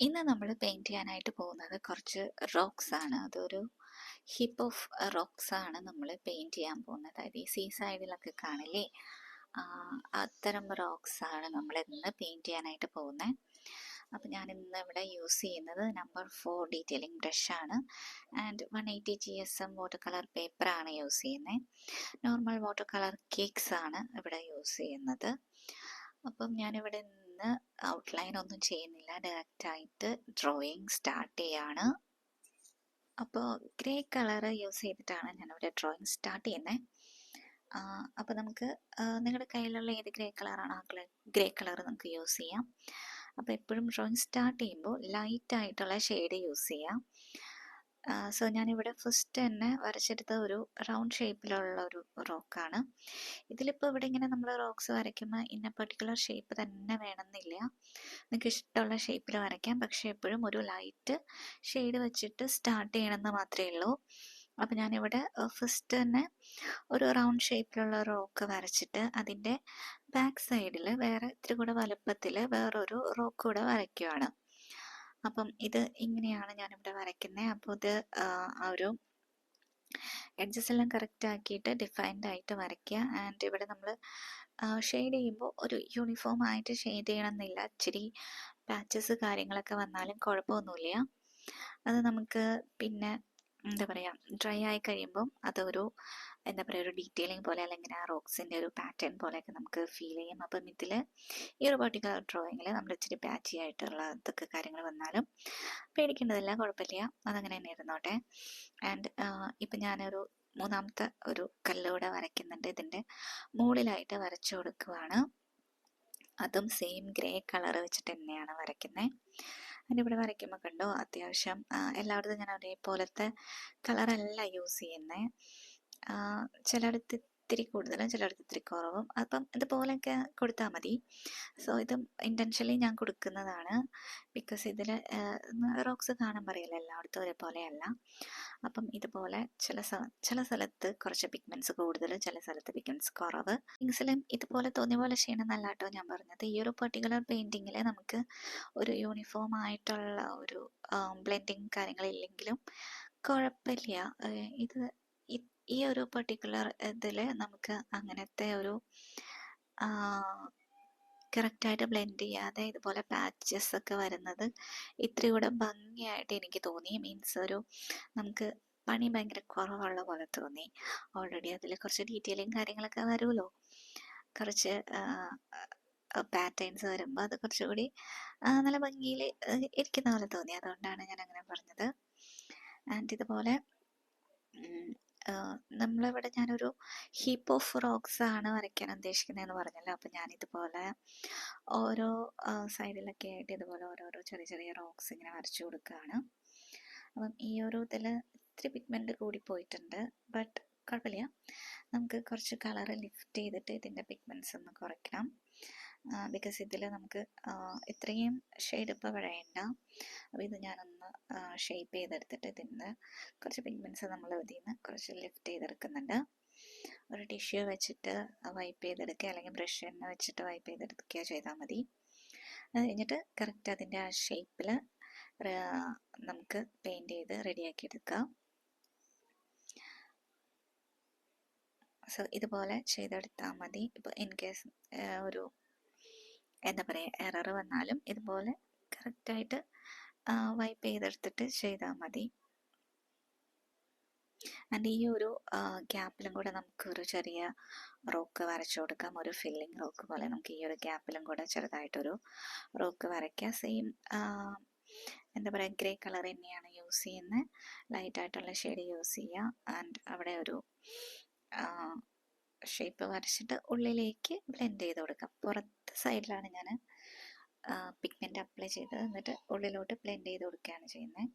ഇന്ന് നമ്മൾ പെയിൻറ് ചെയ്യാനായിട്ട് പോകുന്നത് കുറച്ച് റോക്സ് ആണ്. അതൊരു ഹിപ്പ് ഓഫ് റോക്സ് ആണ് നമ്മൾ പെയിൻറ് ചെയ്യാൻ പോകുന്നത്. അതായത് ഈ സീ സൈഡിലൊക്കെ കാണില്ലേ, അത്തരം റോക്സ് ആണ് നമ്മൾ ഇന്ന് പെയിൻറ് ചെയ്യാനായിട്ട് പോകുന്നത്. അപ്പം ഞാൻ ഇന്ന് ഇവിടെ യൂസ് ചെയ്യുന്നത് നമ്പർ 4 ഡീറ്റെയിലിംഗ് ബ്രഷാണ് ആൻഡ് 180 GSM വാട്ടർ കളർ പേപ്പറാണ് യൂസ് ചെയ്യുന്നത്. നോർമൽ വാട്ടർ കളർ കേക്ക്സ് ആണ് ഇവിടെ യൂസ് ചെയ്യുന്നത്. അപ്പം ഞാനിവിടെ നിന്ന് ഔട്ട്ലൈൻ ഒന്നും ചെയ്യുന്നില്ല, ഡയറക്റ്റായിട്ട് ഡ്രോയിങ് സ്റ്റാർട്ട് ചെയ്യാണ്. അപ്പോൾ ഗ്രേ കളർ യൂസ് ചെയ്തിട്ടാണ് ഞാനിവിടെ ഡ്രോയിങ് സ്റ്റാർട്ട് ചെയ്യുന്നത്. അപ്പോൾ നമുക്ക് നിങ്ങളുടെ കയ്യിലുള്ള ഏത് ഗ്രേ കളറാണോ ആ ഗ്രേ കളർ നമുക്ക് യൂസ് ചെയ്യാം. അപ്പോൾ എപ്പോഴും ഡ്രോയിങ് സ്റ്റാർട്ട് ചെയ്യുമ്പോൾ ലൈറ്റായിട്ടുള്ള ഷെയ്ഡ് യൂസ് ചെയ്യാം. സോ ഞാനിവിടെ ഫസ്റ്റ് തന്നെ വരച്ചെടുത്ത ഒരു റൗണ്ട് ഷേപ്പിലുള്ള ഒരു റോക്കാണ്. ഇതിലിപ്പോൾ ഇവിടെ ഇങ്ങനെ നമ്മൾ റോക്സ് വരയ്ക്കുമ്പോൾ ഇന്ന പെർട്ടിക്കുലർ ഷേപ്പ് തന്നെ വേണമെന്നില്ല, നിങ്ങൾക്ക് ഇഷ്ടമുള്ള ഷേപ്പിൽ വരയ്ക്കാം. പക്ഷേ എപ്പോഴും ഒരു ലൈറ്റ് ഷെയ്ഡ് വെച്ചിട്ട് സ്റ്റാർട്ട് ചെയ്യണമെന്ന് മാത്രമേ ഉള്ളൂ. അപ്പോൾ ഞാനിവിടെ ഫസ്റ്റ് തന്നെ ഒരു റൗണ്ട് ഷേപ്പിലുള്ള റോക്ക് വരച്ചിട്ട് അതിൻ്റെ ബാക്ക് സൈഡിൽ വേറെ ഇത്തിരി കൂടെ വലുപ്പത്തിൽ വേറൊരു റോക്ക് കൂടെ വരയ്ക്കുകയാണ്. അപ്പം ഇത് ഇങ്ങനെയാണ് ഞാനിവിടെ വരയ്ക്കുന്നത്. അപ്പോൾ ഇത് ആ ഒരു എഡ്ജസ് എല്ലാം കറക്റ്റ് ആക്കിയിട്ട് ഡിഫൈൻഡ് ആയിട്ട് വരയ്ക്കുക. ആൻഡ് ഇവിടെ നമ്മൾ ഷെയ്ഡ് ചെയ്യുമ്പോൾ ഒരു യൂണിഫോം ആയിട്ട് ഷെയ്ഡ് ചെയ്യണമെന്നില്ല. ഇച്ചിരി പാച്ചസ് കാര്യങ്ങളൊക്കെ വന്നാലും കുഴപ്പമൊന്നുമില്ല. അത് നമുക്ക് പിന്നെ എന്താ പറയുക, ഡ്രൈ ആയി കഴിയുമ്പം അതൊരു എന്താ പറയുക, ഒരു ഡീറ്റെയിലിംഗ് പോലെ അല്ലെങ്കിൽ ആ റോക്സിൻ്റെ ഒരു പാറ്റേൺ പോലെയൊക്കെ നമുക്ക് ഫീൽ ചെയ്യും. അപ്പം ഇതിൽ ഈ ഒരു പെർട്ടിക്കുലർ ഡ്രോയിങ്ങിൽ നമ്മൾ ഇച്ചിരി പാച്ചി ആയിട്ടുള്ള ഇതൊക്കെ കാര്യങ്ങൾ വന്നാലും പേടിക്കേണ്ടതില്ല, കുഴപ്പമില്ല, അതങ്ങനെ തന്നെ ഇരുന്നോട്ടെ. ആൻഡ് ഇപ്പം ഞാനൊരു മൂന്നാമത്തെ ഒരു കല്ലൂടെ വരയ്ക്കുന്നുണ്ട്. ഇതിൻ്റെ മുകളിലായിട്ട് വരച്ചു കൊടുക്കുവാണ്. അതും സെയിം ഗ്രേ കളർ വെച്ചിട്ട് തന്നെയാണ് വരയ്ക്കുന്നത്. അതിൻ്റെ ഇവിടെ വരയ്ക്കുമ്പോൾ കണ്ടോ, അത്യാവശ്യം എല്ലായിടത്തും ഞാൻ ഒരേപോലത്തെ കളറല്ല യൂസ് ചെയ്യുന്നത്. ചിലയിടത്ത് ഇത്തിരി കൂടുതലും ചിലയിടത്ത് ഇത്തിരി കുറവും. അപ്പം ഇതുപോലെയൊക്കെ കൊടുത്താൽ മതി. സോ ഇത് ഇൻറ്റൻഷനലി ഞാൻ കൊടുക്കുന്നതാണ്. ബിക്കോസ് ഇതിൽ റോക്സ് കാണാൻ പറയില്ല, എല്ലായിടത്തും ഒരേപോലെയല്ല. അപ്പം ഇതുപോലെ ചില സ്ഥലത്ത് കുറച്ച് പിഗ്മെൻറ്റ്സ് കൂടുതൽ, ചില സ്ഥലത്ത് പിഗ്മെൻറ്റ്സ് കുറവ്. തിങ്സിലും ഇതുപോലെ തോന്നിയ പോലെ ചെയ്യണമെന്നല്ല കേട്ടോ ഞാൻ പറഞ്ഞത്. ഈ ഒരു പെർട്ടിക്കുലർ പെയിൻറ്റിങ്ങിൽ നമുക്ക് ഒരു യൂണിഫോം ആയിട്ടുള്ള ഒരു ബ്ലെൻഡിങ് കാര്യങ്ങളില്ലെങ്കിലും കുഴപ്പമില്ല. ഇത് ഈ ഒരു പെർട്ടിക്കുലർ ഇതിൽ നമുക്ക് അങ്ങനത്തെ ഒരു കറക്റ്റായിട്ട് ബ്ലെൻഡ് ചെയ്യാതെ ഇതുപോലെ പാച്ചസ് ഒക്കെ വരുന്നത് ഇത്തിരി കൂടെ ഭംഗിയായിട്ട് എനിക്ക് തോന്നി. മീൻസ് ഒരു നമുക്ക് പണി ഭയങ്കര കുറവുള്ള പോലെ തോന്നി. ഓൾറെഡി അതിൽ കുറച്ച് ഡീറ്റെയിലിങ് കാര്യങ്ങളൊക്കെ വരുമല്ലോ, കുറച്ച് പാറ്റേൺസ് വരുമ്പോൾ അത് കുറച്ചുകൂടി നല്ല ഭംഗിയിൽ ഇരിക്കുന്ന പോലെ തോന്നി. അതുകൊണ്ടാണ് ഞാൻ അങ്ങനെ പറഞ്ഞത്. ആൻഡ് ഇതുപോലെ നമ്മളിവിടെ ഞാനൊരു ഹീപ്പ് ഓഫ് റോക്സ് ആണ് വരയ്ക്കാൻ ഉദ്ദേശിക്കുന്നതെന്ന് പറഞ്ഞല്ലോ. അപ്പം ഞാനിതുപോലെ ഓരോ സൈഡിലൊക്കെ ആയിട്ട് ഇതുപോലെ ഓരോരോ ചെറിയ ചെറിയ റോക്സ് ഇങ്ങനെ വരച്ചു കൊടുക്കുകയാണ്. അപ്പം ഈ ഒരു ഇതിൽ ഇത്തിരി പിഗ്മെൻറ്റ് കൂടിപ്പോയിട്ടുണ്ട്, ബട്ട് കുഴപ്പമില്ല. നമുക്ക് കുറച്ച് കളർ ലിഫ്റ്റ് ചെയ്തിട്ട് ഇതിൻ്റെ പിഗ്മെൻറ്റ്സ് ഒന്ന് കുറയ്ക്കണം. ബിക്കോസ് ഇതിൽ നമുക്ക് ഇത്രയും ഷെയ്ഡ് ഇപ്പോൾ വേണ്ട. അപ്പോൾ ഇത് ഞാനൊന്ന് ഷേപ്പ് ചെയ്തെടുത്തിട്ട് ഇതിൻ്റെ കുറച്ച് പിഗ്മെൻറ്റ്സ് നമ്മൾ ഇതിൽ നിന്ന് കുറച്ച് ലിഫ്റ്റ് ചെയ്തെടുക്കുന്നുണ്ട്. ഒരു ടിഷ്യൂ വെച്ചിട്ട് വൈപ്പ് ചെയ്തെടുക്കുക, അല്ലെങ്കിൽ ബ്രഷ് തന്നെ വെച്ചിട്ട് വൈപ്പ് ചെയ്തെടുക്കുക ചെയ്താൽ മതി. അത് കഴിഞ്ഞിട്ട് കറക്റ്റ് അതിൻ്റെ ആ ഷേപ്പിൽ നമുക്ക് പെയിൻറ്റ് ചെയ്ത് റെഡിയാക്കി എടുക്കാം. സോ ഇതുപോലെ ചെയ്തെടുത്താൽ മതി. ഇപ്പോൾ ഇൻ കേസ് ഒരു എന്താ പറയുക എറർ വന്നാലും ഇതുപോലെ കറക്റ്റായിട്ട് വൈപ്പ് ചെയ്തെടുത്തിട്ട് ചെയ്താൽ മതി. ആൻഡ് ഈ ഒരു ഗ്യാപ്പിലും കൂടെ നമുക്കൊരു ചെറിയ റോക്ക് വരച്ചു കൊടുക്കാം. ഒരു ഫില്ലിങ് റോക്ക് പോലെ നമുക്ക് ഈ ഒരു ഗ്യാപ്പിലും കൂടെ ചെറുതായിട്ടൊരു റോക്ക് വരയ്ക്കാം. സെയിം എന്താ പറയുക, ഗ്രേ കളർ തന്നെയാണ് യൂസ് ചെയ്യുന്നത്. ലൈറ്റായിട്ടുള്ള ഷെയ്ഡ് യൂസ് ചെയ്യുക. ആൻഡ് അവിടെ ഒരു ഷേപ്പ് വരച്ചിട്ട് ഉള്ളിലേക്ക് ബ്ലെൻഡ് ചെയ്ത് കൊടുക്കാം. പുറത്തെ സൈഡിലാണ് ഞാൻ പിഗ്മെൻറ്റ് അപ്ലൈ ചെയ്ത് എന്നിട്ട് ഉള്ളിലോട്ട് ബ്ലെൻഡ് ചെയ്ത് കൊടുക്കുകയാണ് ചെയ്യുന്നത്.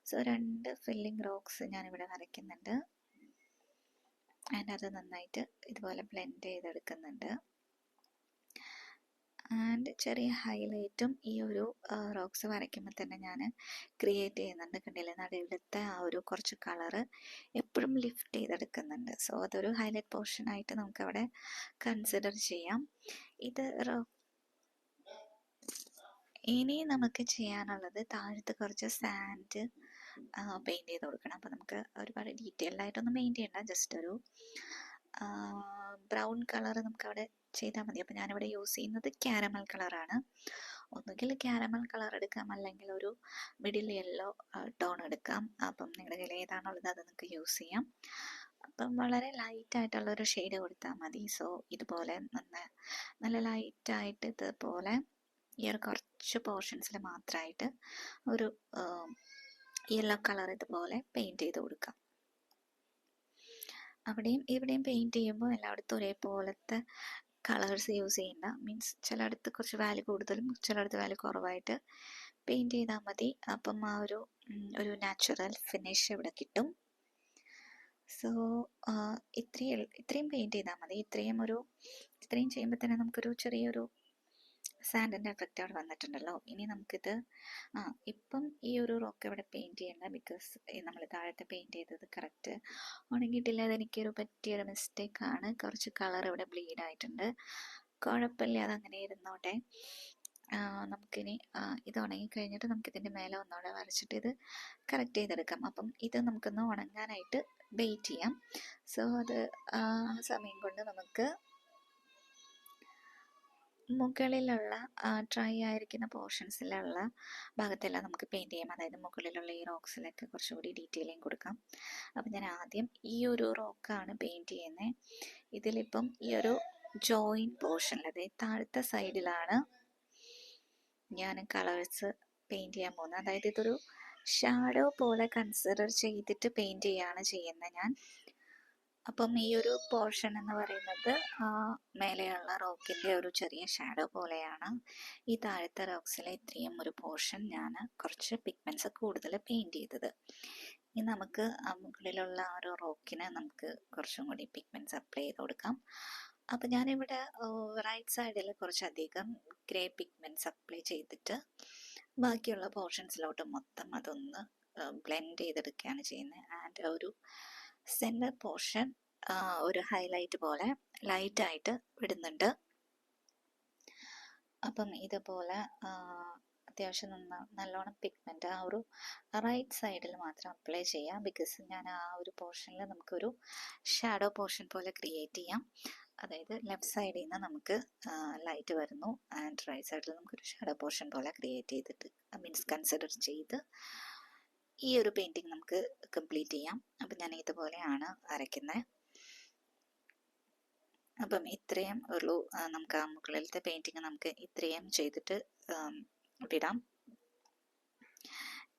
സോ 2 ഫില്ലിംഗ് റോക്സ് ഞാനിവിടെ വരയ്ക്കുന്നുണ്ട്. ആൻഡ് അത് നന്നായിട്ട് ഇതുപോലെ ബ്ലെൻഡ് ചെയ്തെടുക്കുന്നുണ്ട്. ആൻഡ് ചെറിയ ഹൈലൈറ്റും ഈ ഒരു റോക്സ് വരയ്ക്കുമ്പോൾ തന്നെ ഞാൻ ക്രിയേറ്റ് ചെയ്യുന്നുണ്ട്. കണ്ടില്ലേ, നടുവിലത്തെ ആ ഒരു കുറച്ച് കളറ് എപ്പോഴും ലിഫ്റ്റ് ചെയ്തെടുക്കുന്നുണ്ട്. സോ അതൊരു ഹൈലൈറ്റ് പോർഷനായിട്ട് നമുക്കവിടെ കൺസിഡർ ചെയ്യാം. ഇനി നമുക്ക് ചെയ്യാനുള്ളത് താഴത്ത് കുറച്ച് സാൻഡ് പെയിൻറ് ചെയ്ത് കൊടുക്കണം. അപ്പോൾ നമുക്ക് ഒരുപാട് ഡീറ്റെയിൽഡ് ആയിട്ടൊന്നും പെയിൻറ് ചെയ്യണ്ട, ജസ്റ്റ് ഒരു ബ്രൗൺ കളർ നമുക്ക് അവിടെ ചെയ്താൽ മതി. അപ്പോൾ ഞാനിവിടെ യൂസ് ചെയ്യുന്നത് ക്യാരമൽ കളറാണ്. ഒന്നുകിൽ ക്യാരമൽ കളർ എടുക്കാം, അല്ലെങ്കിൽ ഒരു മിഡിൽ യെല്ലോ ടോൺ എടുക്കാം. അപ്പം നിങ്ങളുടെ കയ്യിൽ ഏതാണുള്ളത് അത് നിങ്ങൾക്ക് യൂസ് ചെയ്യാം. അപ്പം വളരെ ലൈറ്റ് ആയിട്ടുള്ള ഒരു ഷെയ്ഡ് കൊടുത്താൽ മതി. സോ ഇതുപോലെ നല്ല ലൈറ്റായിട്ട് ഇതുപോലെ ഈ ഒരു കുറച്ച് പോർഷൻസിൽ മാത്രമായിട്ട് ഒരു യെല്ലോ കളർ ഇതുപോലെ പെയിൻറ് ചെയ്ത് കൊടുക്കാം. അവിടെയും ഇവിടെയും പെയിൻറ് ചെയ്യുമ്പോൾ എല്ലായിടത്തും ഒരേപോലത്തെ കളേഴ്സ് യൂസ് ചെയ്യണ്ട. മീൻസ് ചിലയിടത്ത് കുറച്ച് വാല്യൂ കൂടുതലും ചിലയിടത്ത് വാല്യൂ കുറവായിട്ട് പെയിൻറ് ചെയ്താൽ മതി. അപ്പം ആ ഒരു നാച്ചുറൽ ഫിനിഷ് ഇവിടെ കിട്ടും. സോ ഇത്രയും പെയിൻറ് ചെയ്താൽ മതി. ഇത്രയും ചെയ്യുമ്പോൾ തന്നെ നമുക്കൊരു ചെറിയൊരു സാൻഡിൻ്റെ എഫക്റ്റ് അവിടെ വന്നിട്ടുണ്ടല്ലോ. ഇനി നമുക്കിത് ഇപ്പം ഈ ഒരു റോക്ക് ഇവിടെ പെയിൻറ് ചെയ്യണ്ട, ബിക്കോസ് നമ്മൾ താഴത്തെ പെയിൻറ് ചെയ്തത് കറക്റ്റ് ഉണങ്ങിയിട്ടില്ല. അതെനിക്കൊരു പറ്റിയൊരു മിസ്റ്റേക്കാണ്. കുറച്ച് കളർ ഇവിടെ ബ്ലീഡ് ആയിട്ടുണ്ട്. കുഴപ്പമില്ല, അതങ്ങനെ ഇരുന്നോട്ടെ. നമുക്കിനി ഇത് ഉണങ്ങിക്കഴിഞ്ഞിട്ട് നമുക്കിതിൻ്റെ മേലെ ഒന്നുകൂടെ വരച്ചിട്ട് ഇത് കറക്റ്റ് ചെയ്തെടുക്കാം. അപ്പം ഇത് നമുക്കൊന്ന് ഉണങ്ങാനായിട്ട് വെയിറ്റ് ചെയ്യാം. സോ അത് ആ സമയം കൊണ്ട് നമുക്ക് മുകളിലുള്ള ഡ്രൈ ആയിരിക്കുന്ന പോർഷൻസിലുള്ള ഭാഗത്തെല്ലാം നമുക്ക് പെയിൻറ് ചെയ്യാം. അതായത് മുകളിലുള്ള ഈ റോക്സിലൊക്കെ കുറച്ചുകൂടി ഡീറ്റെയിലിംഗ് കൊടുക്കാം. അപ്പം ഞാൻ ആദ്യം ഈ ഒരു റോക്കാണ് പെയിൻറ് ചെയ്യുന്നത്. ഇതിലിപ്പം ഈ ഒരു ജോയിൻ പോർഷനിൽ, അതായത് താഴത്തെ സൈഡിലാണ് ഞാൻ കളേഴ്സ് പെയിൻറ് ചെയ്യാൻ പോകുന്നത്. അതായത് ഇതൊരു ഷാഡോ പോലെ കൺസിഡർ ചെയ്തിട്ട് പെയിൻറ് ചെയ്യാണ് ചെയ്യുന്നത് ഞാൻ. അപ്പം ഈ ഒരു പോർഷൻ എന്ന് പറയുന്നത് മേലെയുള്ള റോക്കിൻ്റെ ഒരു ചെറിയ ഷാഡോ പോലെയാണ്. ഈ താഴത്തെ റോക്സിലെ ഇത്രയും ഒരു പോർഷൻ ഞാൻ കുറച്ച് പിഗ്മെൻറ്റ്സ് കൂടുതൽ പെയിൻറ് ചെയ്തത്. ഇനി നമുക്ക് മുകളിലുള്ള ആ ഒരു റോക്കിന് നമുക്ക് കുറച്ചും കൂടി പിഗ്മെൻറ്റ്സ് അപ്ലൈ ചെയ്ത് കൊടുക്കാം. അപ്പം ഞാനിവിടെ റൈറ്റ് സൈഡിൽ കുറച്ചധികം ഗ്രേ പിഗ്മെൻറ്റ്സ് അപ്ലൈ ചെയ്തിട്ട് ബാക്കിയുള്ള പോർഷൻസിലോട്ട് മൊത്തം അതൊന്ന് ബ്ലെൻഡ് ചെയ്തെടുക്കുകയാണ് ചെയ്യുന്നത്. ആൻഡ് ഒരു സെൻറ്റർ പോർഷൻ ഒരു ഹൈലൈറ്റ് പോലെ ലൈറ്റായിട്ട് വിടുന്നുണ്ട്. അപ്പം ഇതുപോലെ അത്യാവശ്യം നല്ലോണം പിഗ്മെൻറ്റ് ആ ഒരു റൈറ്റ് സൈഡിൽ മാത്രം അപ്ലൈ ചെയ്യാം. ബിക്കോസ് ഞാൻ ആ ഒരു പോർഷനിൽ നമുക്കൊരു ഷാഡോ പോർഷൻ പോലെ ക്രിയേറ്റ് ചെയ്യാം. അതായത് ലെഫ്റ്റ് സൈഡിൽ നിന്ന് നമുക്ക് ലൈറ്റ് വരുന്നു, ആൻഡ് റൈറ്റ് സൈഡിൽ നമുക്കൊരു ഷാഡോ പോർഷൻ പോലെ ക്രിയേറ്റ് ചെയ്തിട്ട് മീൻസ് കൺസിഡർ ചെയ്ത് ഈ ഒരു പെയിൻറ്റിങ് നമുക്ക് കംപ്ലീറ്റ് ചെയ്യാം. അപ്പം ഞാൻ ഇതുപോലെയാണ് വരയ്ക്കുന്നത്. അപ്പം ഇത്രയും ഉള്ളൂ നമുക്ക് ആ മുകളിലത്തെ പെയിൻറ്റിങ് നമുക്ക് ഇത്രയും ചെയ്തിട്ട് വിടാം.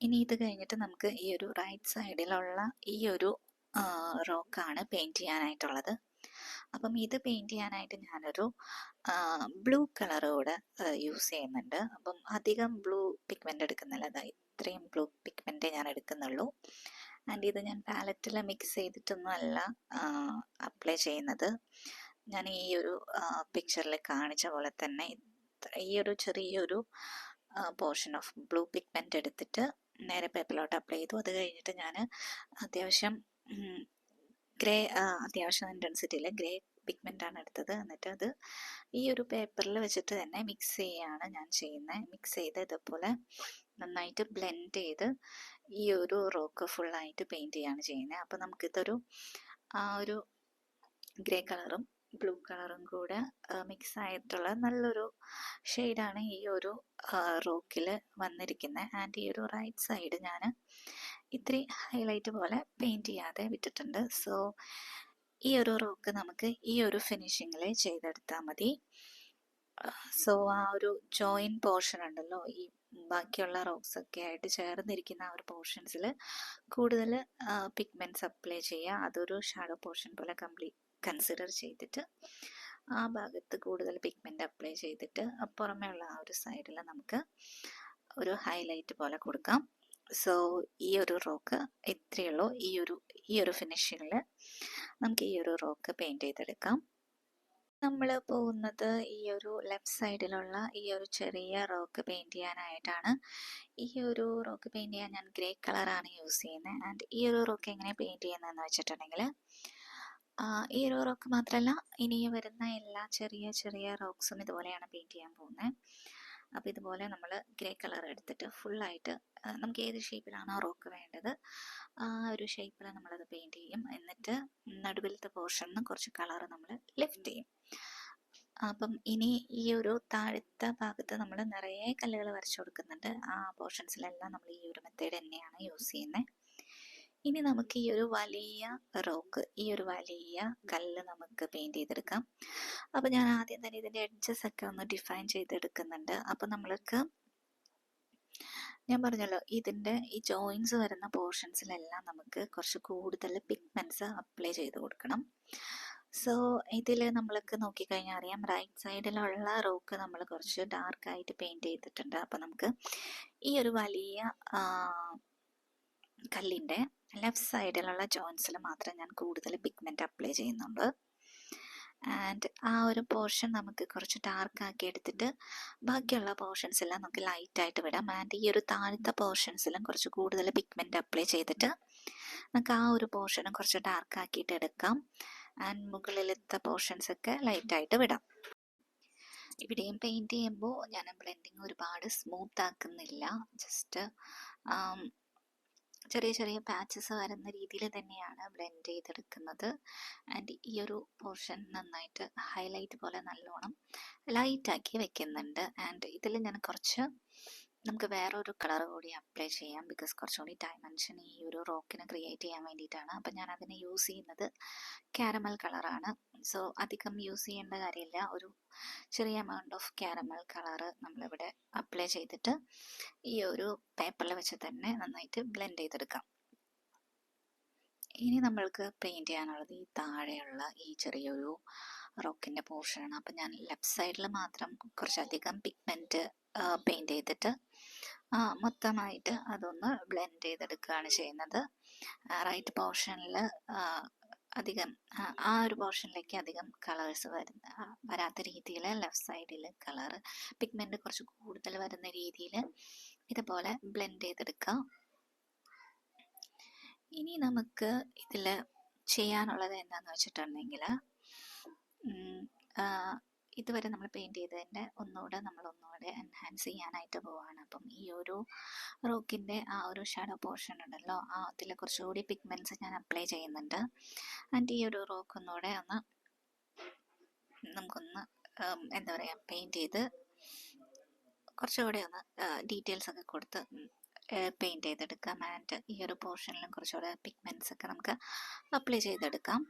ഇനി ഇത് കഴിഞ്ഞിട്ട് നമുക്ക് ഈ ഒരു റൈറ്റ് സൈഡിലുള്ള ഈ ഒരു റോക്കാണ് പെയിൻറ്റ് ചെയ്യാനായിട്ടുള്ളത്. അപ്പം ഇത് പെയിൻറ്റ് ചെയ്യാനായിട്ട് ഞാനൊരു ബ്ലൂ കളർ കൂടെ യൂസ് ചെയ്യുന്നുണ്ട്. അപ്പം അധികം ബ്ലൂ പിഗ്മെൻ്റ് എടുക്കുന്നില്ല, അതായത് ഇത്രയും ബ്ലൂ പിഗ്മെൻറ്റേ ഞാൻ എടുക്കുന്നുള്ളൂ. ആൻഡ് ഇത് ഞാൻ പാലറ്റിൽ മിക്സ് ചെയ്തിട്ടൊന്നുമല്ല അപ്ലൈ ചെയ്യുന്നത്. ഞാൻ ഈ ഒരു പിക്ചറിൽ കാണിച്ച പോലെ തന്നെ ഈ ഒരു ചെറിയൊരു പോർഷൻ ഓഫ് ബ്ലൂ പിഗ്മെൻറ്റ് എടുത്തിട്ട് നേരെ പേപ്പറിലോട്ട് അപ്ലൈ ചെയ്തു. അത് കഴിഞ്ഞിട്ട് ഞാൻ അത്യാവശ്യം ഗ്രേ അത്യാവശ്യം ഇൻറ്റൻസിറ്റിയിൽ ഗ്രേ പിഗ്മെൻ്റാണ് എടുത്തത്. എന്നിട്ട് അത് ഈ ഒരു പേപ്പറിൽ വെച്ചിട്ട് തന്നെ മിക്സ് ചെയ്യുകയാണ് ഞാൻ ചെയ്യുന്നത്. മിക്സ് ചെയ്ത് ഇതുപോലെ നന്നായിട്ട് ബ്ലെൻഡ് ചെയ്ത് ഈ ഒരു റോക്ക് ഫുള്ളായിട്ട് പെയിൻറ്റ് ചെയ്യാണ് ചെയ്യുന്നത്. അപ്പോൾ നമുക്കിതൊരു ആ ഒരു ഗ്രേ കളറും ബ്ലൂ കളറും കൂടെ മിക്സ് ആയിട്ടുള്ള നല്ലൊരു ഷെയ്ഡാണ് ഈ ഒരു റോക്കിൽ വന്നിരിക്കുന്നത്. ആൻഡ് ഈ ഒരു റൈറ്റ് സൈഡ് ഞാൻ ഇത്തിരി ഹൈലൈറ്റ് പോലെ പെയിൻറ്റ് ചെയ്യാതെ വിട്ടിട്ടുണ്ട്. സോ ഈ ഒരു റോക്ക് നമുക്ക് ഈ ഒരു ഫിനിഷിങ്ങിൽ ചെയ്തെടുത്താൽ മതി. സോ ആ ഒരു ജോയിൻ പോർഷൻ ഉണ്ടല്ലോ, ഈ ബാക്കിയുള്ള റോക്സ് ഒക്കെ ആയിട്ട് ചേർന്നിരിക്കുന്ന ആ ഒരു പോർഷൻസിൽ കൂടുതൽ പിഗ്മെൻറ്റ്സ് അപ്ലൈ ചെയ്യുക. അതൊരു ഷാഡോ പോർഷൻ പോലെ കൺസിഡർ ചെയ്തിട്ട് ആ ഭാഗത്ത് കൂടുതൽ പിഗ്മെൻ്റ് അപ്ലൈ ചെയ്തിട്ട് പുറമേയുള്ള ആ ഒരു സൈഡിൽ നമുക്ക് ഒരു ഹൈലൈറ്റ് പോലെ കൊടുക്കാം. സോ ഈ ഒരു റോക്ക് ഇത്രയേ ഉള്ളൂ. ഈ ഒരു ഫിനിഷിങ്ങിൽ നമുക്ക് ഈ ഒരു റോക്ക് പെയിൻറ്റ് ചെയ്തെടുക്കാം. നമ്മൾ പോകുന്നത് ഈ ഒരു ലെഫ്റ്റ് സൈഡിലുള്ള ഈ ഒരു ചെറിയ റോക്ക് പെയിൻറ്റ് ചെയ്യാനായിട്ടാണ്. ഈ ഒരു റോക്ക് പെയിൻറ്റ് ചെയ്യാൻ ഞാൻ ഗ്രേ കളറാണ് യൂസ് ചെയ്യുന്നത്. ആൻഡ് ഈ ഒരു റോക്ക് എങ്ങനെ പെയിൻറ്റ് ചെയ്യുന്നതെന്ന് വെച്ചിട്ടുണ്ടെങ്കിൽ ഈ ഒരു റോക്ക് മാത്രമല്ല, ഇനി വരുന്ന എല്ലാ ചെറിയ ചെറിയ റോക്സും ഇതുപോലെയാണ് പെയിൻറ്റ് ചെയ്യാൻ പോകുന്നത്. അപ്പോൾ ഇതുപോലെ നമ്മൾ ഗ്രേ കളർ എടുത്തിട്ട് ഫുള്ളായിട്ട് നമുക്ക് ഏത് ഷേപ്പിലാണോ റോക്ക് വേണ്ടത് ആ ഒരു ഷേപ്പിൽ നമ്മളത് പെയിൻറ്റ് ചെയ്യും. എന്നിട്ട് നടുവിലത്തെ പോർഷനിൽ കുറച്ച് കളർ നമ്മൾ ലിഫ്റ്റ് ചെയ്യും. അപ്പം ഇനി ഈ ഒരു താഴത്തെ ഭാഗത്ത് നമ്മൾ നിറയെ കല്ലുകൾ വരച്ചു കൊടുക്കുന്നുണ്ട്. ആ പോർഷൻസിലെല്ലാം നമ്മൾ ഈ ഒരു മെത്തേഡ് തന്നെയാണ് യൂസ് ചെയ്യുന്നത്. ഇനി നമുക്ക് ഈ ഒരു വലിയ റോക്ക്, ഈ ഒരു വലിയ കല്ല് നമുക്ക് പെയിൻറ്റ് ചെയ്തെടുക്കാം. അപ്പോൾ ഞാൻ ആദ്യം തന്നെ ഇതിൻ്റെ എഡ്ജസ് ഒക്കെ ഒന്ന് ഡിഫൈൻ ചെയ്തെടുക്കുന്നുണ്ട്. അപ്പോൾ നമ്മൾക്ക് ഞാൻ പറഞ്ഞല്ലോ ഇതിൻ്റെ ഈ ജോയിൻസ് വരുന്ന പോർഷൻസിലെല്ലാം നമുക്ക് കുറച്ച് കൂടുതൽ പിഗ്മെൻറ്റ്സ് അപ്ലൈ ചെയ്ത് കൊടുക്കണം. സോ ഇതിൽ നമ്മൾക്ക് നോക്കിക്കഴിഞ്ഞാൽ അറിയാം, റൈറ്റ് സൈഡിലുള്ള റോക്ക് നമ്മൾ കുറച്ച് ഡാർക്കായിട്ട് പെയിൻറ്റ് ചെയ്തിട്ടുണ്ട്. അപ്പോൾ നമുക്ക് ഈ ഒരു വലിയ കല്ലിൻ്റെ ലെഫ്റ്റ് സൈഡിലുള്ള ജോയിൻസിൽ മാത്രം ഞാൻ കൂടുതൽ പിഗ്മെൻറ്റ് അപ്ലൈ ചെയ്യുന്നുണ്ട്. ആൻഡ് ആ ഒരു പോർഷൻ നമുക്ക് കുറച്ച് ഡാർക്കാക്കി എടുത്തിട്ട് ബാക്കിയുള്ള പോർഷൻസ് എല്ലാം നമുക്ക് ലൈറ്റായിട്ട് വിടാം. ആൻഡ് ഈ ഒരു താഴത്തെ പോർഷൻസിലും കുറച്ച് കൂടുതൽ പിഗ്മെൻറ്റ് അപ്ലൈ ചെയ്തിട്ട് നമുക്ക് ആ ഒരു പോർഷനും കുറച്ച് ഡാർക്കാക്കിയിട്ട് എടുക്കാം. ആൻഡ് മുകളിലത്തെ പോർഷൻസ് ഒക്കെ ലൈറ്റായിട്ട് വിടാം. ഇവിടെയും പെയിൻറ്റ് ചെയ്യുമ്പോൾ ഞാൻ ബ്ലെൻഡിങ് ഒരുപാട് സ്മൂത്ത് ആക്കുന്നില്ല, ജസ്റ്റ് ചെറിയ ചെറിയ പാച്ചസ് വരുന്ന രീതിയിൽ തന്നെയാണ് ബ്ലെൻഡ് ചെയ്തെടുക്കുന്നത്. ആൻഡ് ഈ ഒരു പോർഷൻ നന്നായിട്ട് ഹൈലൈറ്റ് പോലെ നല്ലോണം ലൈറ്റാക്കി വെക്കുന്നുണ്ട്. ആൻഡ് ഇതിൽ ഞാൻ കുറച്ച് നമുക്ക് വേറൊരു കളർ കൂടി അപ്ലൈ ചെയ്യാം, ബിക്കോസ് കുറച്ചുകൂടി ഡയമെൻഷൻ ഈ ഒരു റോക്കിന് ക്രിയേറ്റ് ചെയ്യാൻ വേണ്ടിയിട്ടാണ്. അപ്പം ഞാൻ അതിന് യൂസ് ചെയ്യുന്നത് കാരമൽ കളറാണ്. സോ അധികം യൂസ് ചെയ്യേണ്ട കാര്യമില്ല, ഒരു ചെറിയ എമൗണ്ട് ഓഫ് കാരമൽ കളറ് നമ്മളിവിടെ അപ്ലൈ ചെയ്തിട്ട് ഈ ഒരു പേപ്പറിൽ വെച്ച് തന്നെ നന്നായിട്ട് ബ്ലെൻഡ് ചെയ്തെടുക്കാം. ഇനി നമ്മൾക്ക് പെയിൻറ്റ് ചെയ്യാനുള്ളത് ഈ താഴെയുള്ള ഈ ചെറിയൊരു റോക്കിൻ്റെ പോർഷനാണ്. അപ്പം ഞാൻ ലെഫ്റ്റ് സൈഡിൽ മാത്രം കുറച്ചധികം പിഗ്മെൻറ്റ് പെയിൻറ്റ് ചെയ്തിട്ട് മൊത്തമായിട്ട് അതൊന്ന് ബ്ലെൻഡ് ചെയ്തെടുക്കുകയാണ് ചെയ്യുന്നത്. റൈറ്റ് പോർഷനിൽ അധികം ആ ഒരു പോർഷനിലേക്ക് അധികം കളേഴ്സ് വരാത്ത രീതിയിൽ ലെഫ്റ്റ് സൈഡിൽ കളർ പിഗ്മെൻറ്റ് കുറച്ച് കൂടുതൽ വരുന്ന രീതിയിൽ ഇതുപോലെ ബ്ലെൻഡ് ചെയ്തെടുക്കാം. ഇനി നമുക്ക് ഇതിൽ ചെയ്യാനുള്ളത് എന്താണെന്ന് വെച്ചിട്ടുണ്ടെങ്കിൽ ഇതുവരെ നമ്മൾ പെയിൻറ്റ് ചെയ്തതിൻ്റെ ഒന്നുകൂടെ എൻഹാൻസ് ചെയ്യാനായിട്ട് പോവാണ്. അപ്പം ഈ ഒരു റോക്കിൻ്റെ ആ ഒരു ഷാഡോ പോർഷൻ ഉണ്ടല്ലോ, അതിൽ കുറച്ചുകൂടി പിഗ്മെൻറ്റ്സ് ഞാൻ അപ്ലൈ ചെയ്യുന്നുണ്ട്. ആൻഡ് ഈ ഒരു റോക്ക് ഒന്നുകൂടെ നമുക്കൊന്ന് എന്താ പറയുക, പെയിൻറ്റ് ചെയ്ത് കുറച്ചുകൂടെ ഒന്ന് ഡീറ്റെയിൽസ് ഒക്കെ കൊടുത്ത് പെയിൻറ്റ് ചെയ്തെടുക്കാം. ആൻഡ് ഈ ഒരു പോർഷനിലും കുറച്ചുകൂടെ പിഗ്മെൻറ്റ്സ് ഒക്കെ നമുക്ക് അപ്ലൈ ചെയ്തെടുക്കാം.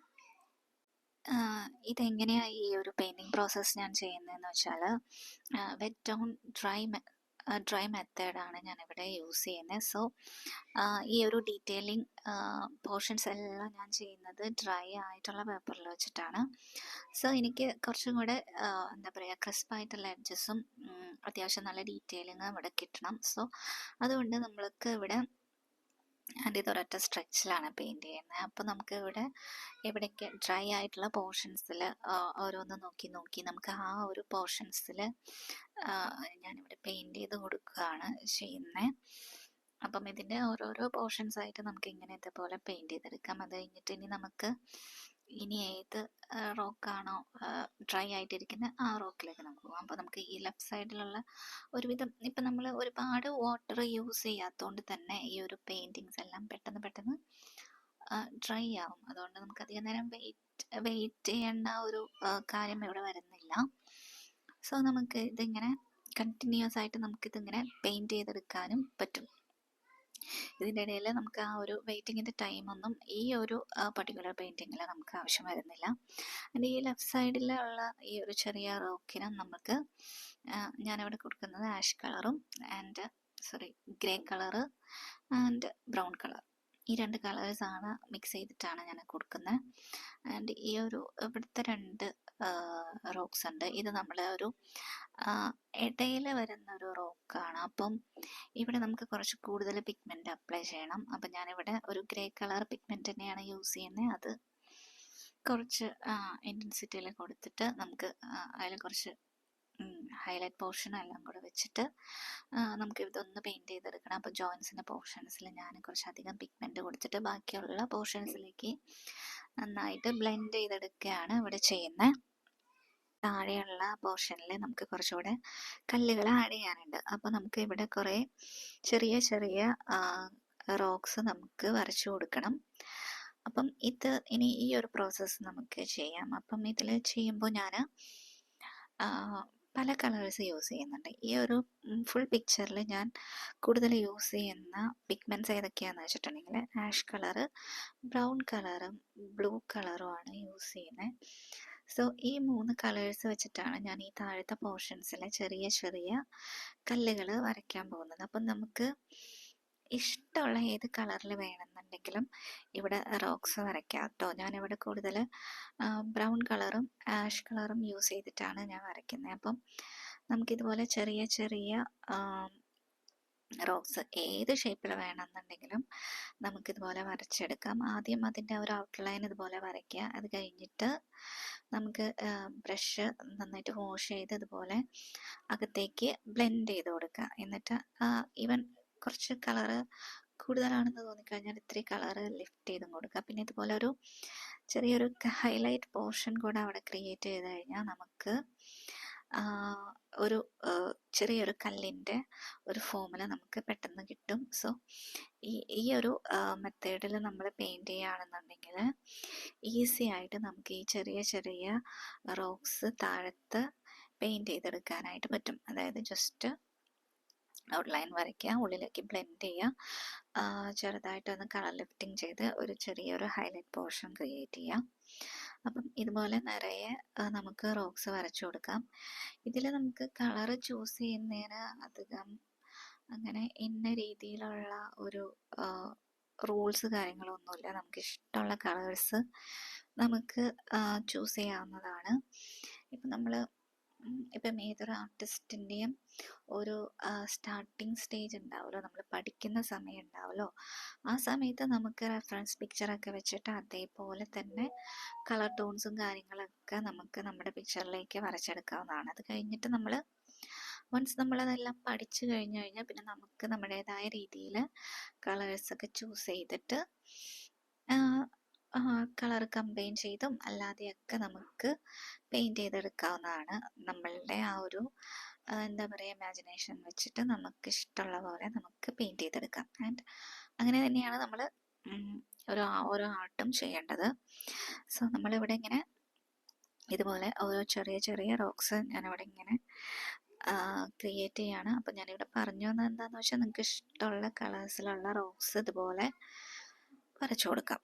ഇതെങ്ങനെയാണ് ഈ ഒരു പെയിൻറ്റിങ് പ്രോസസ്സ് ഞാൻ ചെയ്യുന്നതെന്ന് വെച്ചാൽ വെറ്റ് ഓൺ ഡ്രൈ മെത്തേഡാണ് ഞാനിവിടെ യൂസ് ചെയ്യുന്നത്. സോ ഈ ഒരു ഡീറ്റെയിലിംഗ് പോർഷൻസ് എല്ലാം ഞാൻ ചെയ്യുന്നത് ഡ്രൈ ആയിട്ടുള്ള പേപ്പറിൽ വെച്ചിട്ടാണ്. സോ എനിക്ക് കുറച്ചും കൂടെ എന്താ പറയുക, ക്രിസ്പായിട്ടുള്ള എഡ്ജസും അത്യാവശ്യം നല്ല ഡീറ്റെയിലിങ്ങും ഇവിടെ കിട്ടണം. സോ അതുകൊണ്ട് നമ്മൾക്ക് ഇവിടെ ആൻഡ് ഇതൊരൊറ്റ സ്ട്രെച്ചിലാണ് പെയിൻറ്റ് ചെയ്യുന്നത്. അപ്പോൾ നമുക്ക് ഇവിടെ എവിടെയൊക്കെ ഡ്രൈ ആയിട്ടുള്ള പോർഷൻസിൽ ഓരോന്ന് നോക്കി നമുക്ക് ആ ഒരു പോർഷൻസിൽ ഞാനിവിടെ പെയിൻറ്റ് ചെയ്ത് കൊടുക്കുകയാണ് ചെയ്യുന്നത്. അപ്പം ഇതിൻ്റെ ഓരോരോ പോർഷൻസ് ആയിട്ട് നമുക്ക് ഇങ്ങനെ ഇതുപോലെ പെയിൻറ്റ് ചെയ്തെടുക്കാം. അത് കഴിഞ്ഞിട്ട് ഇനി ഏത് റോക്കാണോ ഡ്രൈ ആയിട്ടിരിക്കുന്ന ആ റോക്കിലേക്ക് നമുക്ക് പോകാം. അപ്പോൾ നമുക്ക് ഈ ലെഫ്റ്റ് സൈഡിലുള്ള ഒരുവിധം ഇപ്പം നമ്മൾ ഒരുപാട് വാട്ടർ യൂസ് ചെയ്യാത്തതുകൊണ്ട് തന്നെ ഈ ഒരു പെയിൻറ്റിങ്സ് എല്ലാം പെട്ടെന്ന് ഡ്രൈ ആവും. അതുകൊണ്ട് നമുക്ക് അധികം നേരം വെയിറ്റ് ചെയ്യേണ്ട ഒരു കാര്യം ഇവിടെ വരുന്നില്ല. സോ നമുക്ക് ഇതിങ്ങനെ കണ്ടിന്യൂസ് ആയിട്ട് നമുക്കിതിങ്ങനെ പെയിൻറ്റ് ചെയ്തെടുക്കാനും പറ്റും. ഇതിൻ്റെ ഇടയിൽ നമുക്ക് ആ ഒരു വെയിറ്റിങ്ങിൻ്റെ ടൈമൊന്നും ഈ ഒരു പർട്ടിക്കുലർ പെയിൻറ്റിങ്ങിൽ നമുക്ക് ആവശ്യം വരുന്നില്ല. ആൻഡ് ഈ ലെഫ്റ്റ് സൈഡിലുള്ള ഈ ഒരു ചെറിയ റോക്കിന് നമുക്ക് ഞാനിവിടെ കൊടുക്കുന്നത് ആഷ് കളറും grey colour and brown colour, ഈ രണ്ട് കളേഴ്സാണ് മിക്സ് ചെയ്തിട്ടാണ് ഞാൻ കൊടുക്കുന്നത്. ആൻഡ് ഈ ഒരു ഇവിടുത്തെ രണ്ട് റോക്സ് ഉണ്ട്, ഇത് നമ്മളെ ഒരു ഇടയിൽ വരുന്ന ഒരു റോക്കാണ്. അപ്പം ഇവിടെ നമുക്ക് കുറച്ച് കൂടുതൽ പിഗ്മെൻറ്റ് അപ്ലൈ ചെയ്യണം. അപ്പം ഞാനിവിടെ ഒരു ഗ്രേ കളർ പിഗ്മെൻറ്റ് തന്നെയാണ് യൂസ് ചെയ്യുന്നത്. അത് കുറച്ച് ഇൻറ്റൻസിറ്റിയിൽ കൊടുത്തിട്ട് നമുക്ക് അതിൽ കുറച്ച് ഹൈലൈറ്റ് പോർഷനും എല്ലാം കൂടെ വെച്ചിട്ട് നമുക്ക് ഇതൊന്ന് പെയിൻറ്റ് ചെയ്തെടുക്കണം. അപ്പോൾ ജോയിൻസിൻ്റെ പോർഷൻസിൽ ഞാൻ കുറച്ചധികം പിഗ്മെൻറ്റ് കൊടുത്തിട്ട് ബാക്കിയുള്ള പോർഷൻസിലേക്ക് നന്നായിട്ട് ബ്ലെൻഡ് ചെയ്തെടുക്കുകയാണ് ഇവിടെ ചെയ്യുന്നത്. താഴെയുള്ള പോർഷനിൽ നമുക്ക് കുറച്ചുകൂടെ കല്ലുകൾ ആഡ് ചെയ്യാനുണ്ട്. അപ്പോൾ നമുക്ക് ഇവിടെ കുറേ ചെറിയ ചെറിയ റോക്സ് നമുക്ക് വരച്ചു കൊടുക്കണം. അപ്പം ഇത് ഇനി ഈ ഒരു പ്രോസസ്സ് നമുക്ക് ചെയ്യാം. അപ്പം ഇതിൽ ചെയ്യുമ്പോൾ ഞാൻ പല കളേഴ്സ് യൂസ് ചെയ്യുന്നുണ്ട്. ഈ ഒരു ഫുൾ പിക്ചറിൽ ഞാൻ കൂടുതൽ യൂസ് ചെയ്യുന്ന പിഗ്മെൻറ്റ്സ് ഏതൊക്കെയാണെന്ന് വെച്ചിട്ടുണ്ടെങ്കിൽ ആഷ് കളറ്, ബ്രൗൺ കളറും ബ്ലൂ കളറുമാണ് യൂസ് ചെയ്യുന്നത്. സോ ഈ 3 കളേഴ്സ് വെച്ചിട്ടാണ് ഞാൻ ഈ താഴത്തെ പോർഷൻസിൽ ചെറിയ ചെറിയ കല്ലുകൾ വരയ്ക്കാൻ പോകുന്നത്. അപ്പം നമുക്ക് ഇഷ്ടമുള്ള ഏത് കളറിൽ വേണമെന്നുണ്ടെങ്കിലും ഇവിടെ റോക്സ് വരയ്ക്കാം കേട്ടോ. ഞാനിവിടെ കൂടുതൽ ബ്രൗൺ കളറും ആഷ് കളറും യൂസ് ചെയ്തിട്ടാണ് ഞാൻ വരയ്ക്കുന്നത്. അപ്പം നമുക്കിതുപോലെ ചെറിയ ചെറിയ റോക്സ് ഏത് ഷേപ്പിൽ വേണമെന്നുണ്ടെങ്കിലും നമുക്കിതുപോലെ വരച്ചെടുക്കാം. ആദ്യം അതിൻ്റെ ഒരു ഔട്ട്ലൈൻ ഇതുപോലെ വരയ്ക്കുക. അത് കഴിഞ്ഞിട്ട് നമുക്ക് ബ്രഷ് നന്നായിട്ട് വാഷ് ചെയ്ത് ഇതുപോലെ അകത്തേക്ക് ബ്ലെൻഡ് ചെയ്ത് കൊടുക്കുക. എന്നിട്ട് ഈവൻ കുറച്ച് കളറ് കൂടുതലാണെന്ന് തോന്നിക്കഴിഞ്ഞാൽ ഇത്തിരി കളറ് ലിഫ്റ്റ് ചെയ്തും കൊടുക്കുക. പിന്നെ ഇതുപോലെ ഒരു ചെറിയൊരു ഹൈലൈറ്റ് പോർഷൻ കൂടെ അവിടെ ക്രിയേറ്റ് ചെയ്ത് കഴിഞ്ഞാൽ നമുക്ക് ഒരു ചെറിയൊരു കല്ലിൻ്റെ ഒരു ഫോമിൽ നമുക്ക് പെട്ടെന്ന് കിട്ടും. സോ ഈ ഒരു മെത്തേഡിൽ നമ്മൾ പെയിൻറ് ചെയ്യുകയാണെന്നുണ്ടെങ്കിൽ ഈസി ആയിട്ട് നമുക്ക് ഈ ചെറിയ ചെറിയ റോക്സ് താഴത്ത് പെയിൻറ് ചെയ്തെടുക്കാനായിട്ട് പറ്റും. അതായത് ജസ്റ്റ് ഔട്ട്ലൈൻ വരയ്ക്കുക, ഉള്ളിലേക്ക് ബ്ലെൻഡ് ചെയ്യുക, ചെറുതായിട്ടൊന്ന് കളർ ലിഫ്റ്റിംഗ് ചെയ്ത് ഒരു ചെറിയൊരു ഹൈലൈറ്റ് പോർഷൻ ക്രിയേറ്റ് ചെയ്യുക. അപ്പം ഇതുപോലെ നിറയെ നമുക്ക് റോക്സ് വരച്ചു കൊടുക്കാം. ഇതിൽ നമുക്ക് കളറ് ചൂസ് ചെയ്യുന്നതിന് അധികം അങ്ങനെ ഇന്ന രീതിയിലുള്ള ഒരു റൂൾസ് കാര്യങ്ങളൊന്നുമില്ല. നമുക്ക് ഇഷ്ടമുള്ള കളേഴ്സ് നമുക്ക് ചൂസ് ചെയ്യാവുന്നതാണ്. ഇപ്പം നമ്മൾ ഇപ്പം ഏതൊരു ആർട്ടിസ്റ്റിൻ്റെയും ഒരു സ്റ്റാർട്ടിങ് സ്റ്റേജ് ഉണ്ടാവുമല്ലോ, നമ്മൾ പഠിക്കുന്ന സമയം ഉണ്ടാവുമല്ലോ, ആ സമയത്ത് നമുക്ക് റെഫറൻസ് പിക്ചറൊക്കെ വെച്ചിട്ട് അതേപോലെ തന്നെ കളർ ടോൺസും കാര്യങ്ങളൊക്കെ നമുക്ക് നമ്മുടെ പിക്ചറിലേക്ക് വരച്ചെടുക്കാവുന്നതാണ്. അത് കഴിഞ്ഞിട്ട് നമ്മൾ വൺസ് നമ്മളതെല്ലാം പഠിച്ചു കഴിഞ്ഞു കഴിഞ്ഞാൽ പിന്നെ നമുക്ക് നമ്മുടേതായ രീതിയിൽ കളേഴ്സൊക്കെ ചൂസ് ചെയ്തിട്ട് കളർ കമ്പൈൻ ചെയ്തും അല്ലാതെയൊക്കെ നമുക്ക് പെയിൻറ് ചെയ്തെടുക്കാവുന്നതാണ്. നമ്മളുടെ ആ ഒരു എന്താ പറയുക ഇമാജിനേഷൻ വെച്ചിട്ട് നമുക്ക് ഇഷ്ടമുള്ള പോലെ നമുക്ക് പെയിൻറ് ചെയ്തെടുക്കാം. ആൻഡ് അങ്ങനെ തന്നെയാണ് നമ്മൾ ഓരോ ആർട്ടും ചെയ്യേണ്ടത്. സോ നമ്മളിവിടെ ഇങ്ങനെ ഇതുപോലെ ഓരോ ചെറിയ ചെറിയ റോക്സ് ഞാനിവിടെ ഇങ്ങനെ ക്രിയേറ്റ് ചെയ്യാണ്. അപ്പം ഞാനിവിടെ പറഞ്ഞു തന്നത് എന്താണെന്ന് വെച്ചാൽ നിങ്ങൾക്ക് ഇഷ്ടമുള്ള കളേഴ്സിലുള്ള റോക്സ് ഇതുപോലെ വരച്ചു കൊടുക്കാം.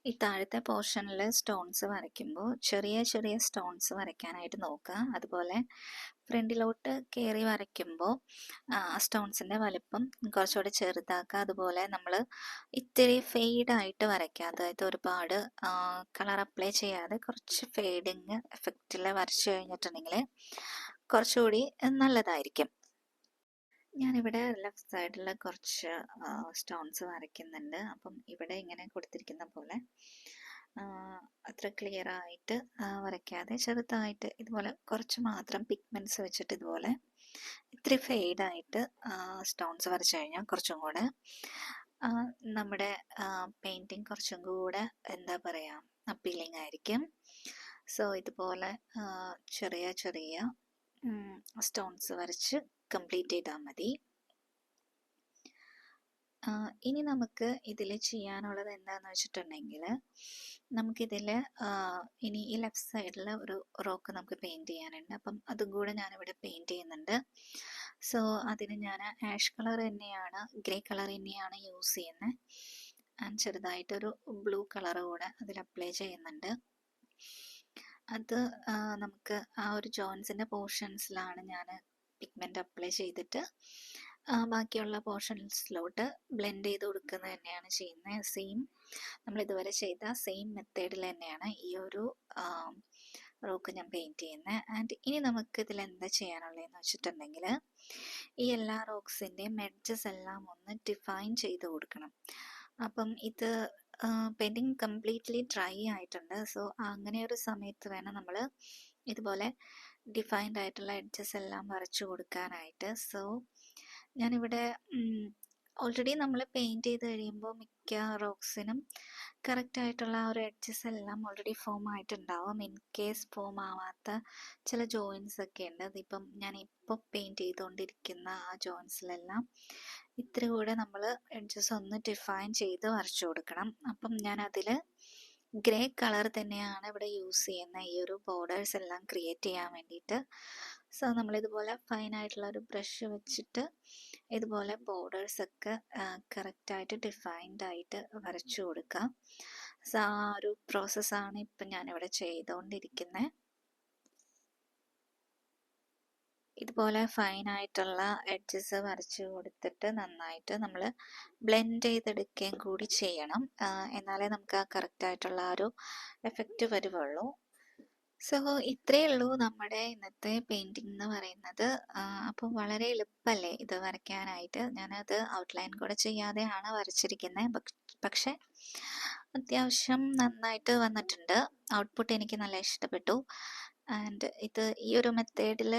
ഈ താഴത്തെ പോർഷനിൽ സ്റ്റോൺസ് വരയ്ക്കുമ്പോൾ ചെറിയ ചെറിയ സ്റ്റോൺസ് വരയ്ക്കാനായിട്ട് നോക്കുക. അതുപോലെ ഫ്രണ്ടിലോട്ട് കയറി വരയ്ക്കുമ്പോൾ സ്റ്റോൺസിൻ്റെ വലിപ്പം കുറച്ചുകൂടി ചെറുതാക്കുക. അതുപോലെ നമ്മൾ ഇത്തിരി ഫെയ്ഡായിട്ട് വരയ്ക്കുക. അതായത് ഒരുപാട് കളർ അപ്ലൈ ചെയ്യാതെ കുറച്ച് ഫെയ്ഡിങ് എഫക്റ്റിൽ വരച്ചു കഴിഞ്ഞിട്ടുണ്ടെങ്കിൽ കുറച്ചുകൂടി നല്ലതായിരിക്കും. ഞാനിവിടെ ലെഫ്റ്റ് സൈഡിൽ കുറച്ച് സ്റ്റോൺസ് വരയ്ക്കുന്നുണ്ട്. അപ്പം ഇവിടെ ഇങ്ങനെ കൊടുത്തിരിക്കുന്ന പോലെ അത്ര ക്ലിയർ ആയിട്ട് വരയ്ക്കാതെ ചെറുതായിട്ട് ഇതുപോലെ കുറച്ച് മാത്രം പിഗ്മെൻറ്റ്സ് വെച്ചിട്ട് ഇതുപോലെ ഇത്തിരി ഫെയ്ഡായിട്ട് സ്റ്റോൺസ് വരച്ചു കഴിഞ്ഞാൽ കുറച്ചും കൂടെ നമ്മുടെ പെയിൻറ്റിങ് കുറച്ചും കൂടെ എന്താ പറയുക അപ്പീലിംഗ് ആയിരിക്കും. സോ ഇതുപോലെ ചെറിയ ചെറിയ സ്റ്റോൺസ് വരച്ച് കംപ്ലീറ്റ് ചെയ്താൽ മതി. ഇനി നമുക്ക് ഇതിൽ ചെയ്യാനുള്ളത് എന്താണെന്ന് വെച്ചിട്ടുണ്ടെങ്കിൽ നമുക്കിതിൽ ഇനി ഈ ലെഫ്റ്റ് സൈഡിൽ ഒരു റോക്ക് നമുക്ക് പെയിൻറ് ചെയ്യാനുണ്ട്. അപ്പം അതും കൂടെ ഞാനിവിടെ പെയിൻറ് ചെയ്യുന്നുണ്ട്. സോ അതിന് ഞാൻ ആഷ് കളർ തന്നെയാണ്, ഗ്രേ കളർ തന്നെയാണ് യൂസ് ചെയ്യുന്നത്. ആൻഡ് ചെറുതായിട്ടൊരു ബ്ലൂ കളർ കൂടെ അതിൽ അപ്ലൈ ചെയ്യുന്നുണ്ട്. അത് നമുക്ക് ആ ഒരു ജോയിൻസിൻ്റെ പോർഷൻസിലാണ് ഞാൻ പിഗ്മെൻ്റ് അപ്ലൈ ചെയ്തിട്ട് ബാക്കിയുള്ള പോർഷൻസിലോട്ട് ബ്ലെൻഡ് ചെയ്ത് കൊടുക്കുന്നത് തന്നെയാണ് ചെയ്യുന്നത്. സെയിം നമ്മൾ ഇതുവരെ ചെയ്ത സെയിം മെത്തേഡിൽ തന്നെയാണ് ഈ ഒരു റോക്ക് ഞാൻ പെയിൻറ് ചെയ്യുന്നത്. ആൻഡ് ഇനി നമുക്ക് ഇതിൽ എന്താ ചെയ്യാനുള്ളതെന്ന് വെച്ചിട്ടുണ്ടെങ്കിൽ ഈ എല്ലാ റോക്സിൻ്റെയും എഡ്ജസ് എല്ലാം ഒന്ന് ഡിഫൈൻ ചെയ്ത് കൊടുക്കണം. അപ്പം ഇത് പെയിൻറ്റിങ് കംപ്ലീറ്റ്ലി ഡ്രൈ ആയിട്ടുണ്ട്. സോ അങ്ങനെ ഒരു സമയത്ത് വേണം നമ്മൾ ഇതുപോലെ ഡിഫൈൻഡ് ആയിട്ടുള്ള എഡ്ജസ് എല്ലാം വരച്ചു കൊടുക്കാനായിട്ട്. സോ ഞാനിവിടെ ഓൾറെഡി നമ്മൾ പെയിൻറ് ചെയ്ത് കഴിയുമ്പോൾ മിക്ക റോക്സിനും കറക്റ്റായിട്ടുള്ള ആ ഒരു എഡ്ജസ് എല്ലാം ഓൾറെഡി ഫോം ആയിട്ടുണ്ടാവും. ഇൻ കേസ് ഫോം ആവാത്ത ചില ജോയിൻസ് ഒക്കെ ഉണ്ട്. അതിപ്പം ഞാൻ ഇപ്പോൾ പെയിൻറ് ചെയ്തുകൊണ്ടിരിക്കുന്ന ആ ജോയിൻസിലെല്ലാം ഇത്തിരി കൂടെ നമ്മൾ എഡ്ജസ് ഒന്ന് ഡിഫൈൻ ചെയ്ത് വരച്ചു കൊടുക്കണം. അപ്പം ഞാൻ അതിൽ ഗ്രേ കളർ തന്നെയാണ് ഇവിടെ യൂസ് ചെയ്യുന്നത് ഈ ഒരു ബോർഡേഴ്സ് എല്ലാം ക്രിയേറ്റ് ചെയ്യാൻ വേണ്ടിയിട്ട്. സോ നമ്മളിതുപോലെ ഫൈനായിട്ടുള്ള ഒരു ബ്രഷ് വെച്ചിട്ട് ഇതുപോലെ ബോർഡേഴ്സൊക്കെ കറക്റ്റായിട്ട് ഡിഫൈൻഡ് ആയിട്ട് വരച്ചു കൊടുക്കാം. സോ ആ ഒരു പ്രോസസ്സാണ് ഇപ്പം ഞാനിവിടെ ചെയ്തുകൊണ്ടിരിക്കുന്നത്. ഇതുപോലെ ഫൈനായിട്ടുള്ള എഡ്ജസ് വരച്ച് കൊടുത്തിട്ട് നന്നായിട്ട് നമ്മൾ ബ്ലെൻഡ് ചെയ്തെടുക്കുകയും കൂടി ചെയ്യണം. എന്നാലേ നമുക്ക് ആ കറക്റ്റായിട്ടുള്ള ആ ഒരു എഫക്റ്റ് വരുവുള്ളൂ. സോ ഇത്രയേ ഉള്ളൂ നമ്മുടെ ഇന്നത്തെ പെയിൻറ്റിംഗ് എന്ന് പറയുന്നത്. അപ്പോൾ വളരെ എളുപ്പമല്ലേ ഇത് വരയ്ക്കാനായിട്ട്. ഞാനത് ഔട്ട്ലൈൻ കൂടെ ചെയ്യാതെയാണ് വരച്ചിരിക്കുന്നത്. പക്ഷെ അത്യാവശ്യം നന്നായിട്ട് വന്നിട്ടുണ്ട്. ഔട്ട്പുട്ട് എനിക്ക് നല്ല ഇഷ്ടപ്പെട്ടു. ആൻഡ് ഇത് ഈ ഒരു മെത്തേഡിൽ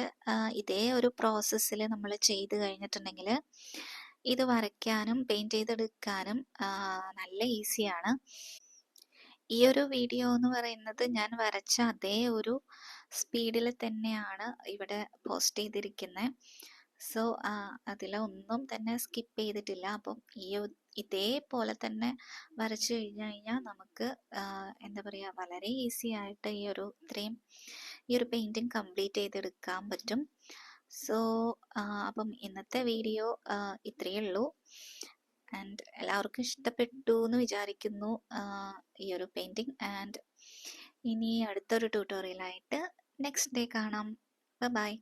ഇതേ ഒരു പ്രോസസ്സിൽ നമ്മൾ ചെയ്ത് കഴിഞ്ഞിട്ടുണ്ടെങ്കിൽ ഇത് വരയ്ക്കാനും പെയിൻറ്റ് ചെയ്തെടുക്കാനും നല്ല ഈസിയാണ്. ഈ ഒരു വീഡിയോ എന്ന് പറയുന്നത് ഞാൻ വരച്ച അതേ ഒരു സ്പീഡിൽ തന്നെയാണ് ഇവിടെ പോസ്റ്റ് ചെയ്തിരിക്കുന്നത്. സോ അതിലൊന്നും തന്നെ സ്കിപ്പ് ചെയ്തിട്ടില്ല. അപ്പം ഇതേപോലെ തന്നെ വരച്ചു കഴിഞ്ഞു കഴിഞ്ഞാൽ നമുക്ക് എന്താ പറയുക, വളരെ ഈസി ആയിട്ട് ഈ ഒരു പെയിൻറ്റിങ് കംപ്ലീറ്റ് ചെയ്തെടുക്കാൻ പറ്റും. സോ അപ്പം ഇന്നത്തെ വീഡിയോ ഇത്രയേ ഉള്ളൂ. ആൻഡ് എല്ലാവർക്കും ഇഷ്ടപ്പെട്ടു എന്ന് വിചാരിക്കുന്നു ഈ ഒരു പെയിൻറ്റിങ്. ആൻഡ് ഇനി അടുത്തൊരു ട്യൂട്ടോറിയലായിട്ട് നെക്സ്റ്റ് ഡേ കാണാം. ബൈ.